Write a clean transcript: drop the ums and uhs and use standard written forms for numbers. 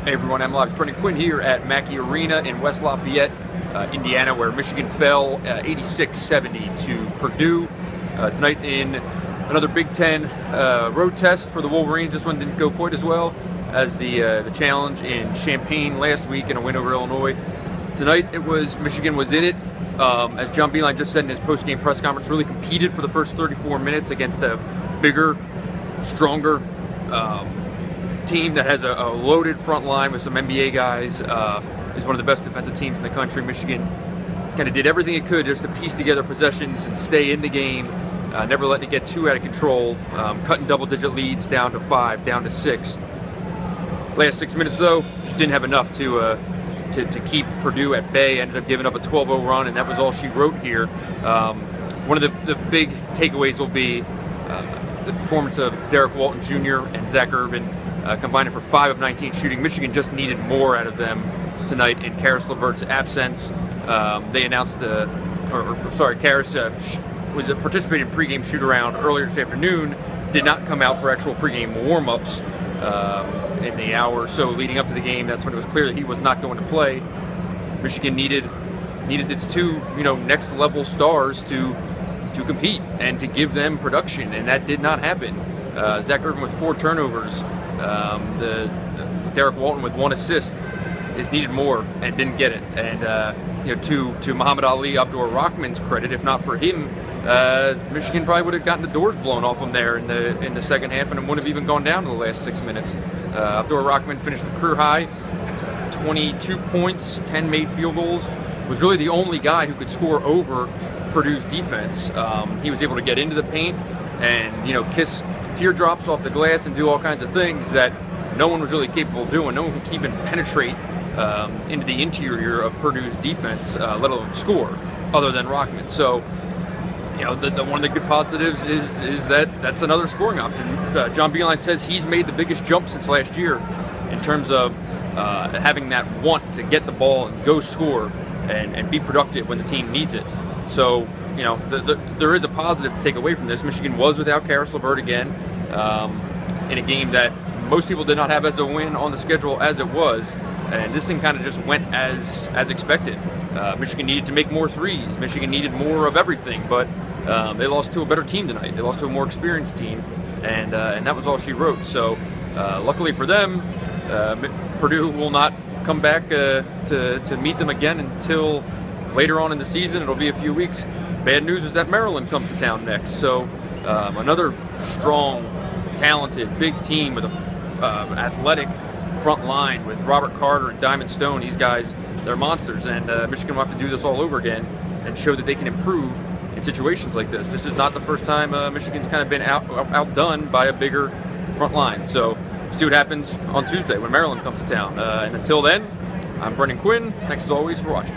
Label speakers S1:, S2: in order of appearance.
S1: Hey everyone, I'm live. It's Brendan Quinn here at Mackey Arena in West Lafayette, Indiana, where Michigan fell 86-70 to Purdue. Tonight in another Big Ten road test for the Wolverines. This one didn't go quite as well as the challenge in Champaign last week in a win over Illinois. Tonight Michigan was in it. As John Beilein just said in his post-game press conference, really competed for the first 34 minutes against a bigger, stronger team that has a loaded front line with some NBA guys. Is one of the best defensive teams in the country. Michigan kind of did everything it could just to piece together possessions and stay in the game, never letting it get too out of control, cutting double-digit leads down to 5, down to 6. Last 6 minutes, though, just didn't have enough to keep Purdue at bay. Ended up giving up a 12-0 run, and that was all she wrote here. One of the big takeaways will be the performance of Derek Walton Jr. and Zach Irvin, combining for 5 of 19 shooting. Michigan just needed more out of them tonight in Karis LeVert's absence. They announced, Karis was participating in pregame shoot-around earlier this afternoon, did not come out for actual pregame warm-ups in the hour or so leading up to the game. That's when it was clear that he was not going to play. Michigan needed its two next-level stars to compete and to give them production, and that did not happen. Zach Irvin with 4 turnovers, Derek Walton with 1 assist is needed more and didn't get it. And to Muhammad Ali Abdur-Rahman's credit, if not for him, Michigan probably would have gotten the doors blown off them there in the second half, and it wouldn't have even gone down to the last 6 minutes. Abdur-Rahman finished the career high, 22 points, 10 made field goals. Was really the only guy who could score over Purdue's defense. He was able to get into the paint and kiss teardrops off the glass and do all kinds of things that no one was really capable of doing. No one could even penetrate into the interior of Purdue's defense, let alone score, other than Rahman. So, one of the good positives is that that's another scoring option. John Beilein says he's made the biggest jump since last year in terms of having that want to get the ball and go score and be productive when the team needs it. So, there is a positive to take away from this. Michigan was without Karis LeVert again in a game that most people did not have as a win on the schedule as it was, and this thing kind of just went as expected. Michigan needed to make more threes. Michigan needed more of everything, but they lost to a better team tonight. They lost to a more experienced team, and that was all she wrote. So, luckily for them, Purdue will not come back to meet them again until later on in the season. It'll be a few weeks. Bad news is that Maryland comes to town next. So another strong, talented, big team with a athletic front line with Robert Carter and Diamond Stone. These guys, they're monsters, and Michigan will have to do this all over again and show that they can improve in situations like this. This is not the first time Michigan's kind of been outdone by a bigger front line. So see what happens on Tuesday when Maryland comes to town. And until then, I'm Brendan Quinn. Thanks as always for watching.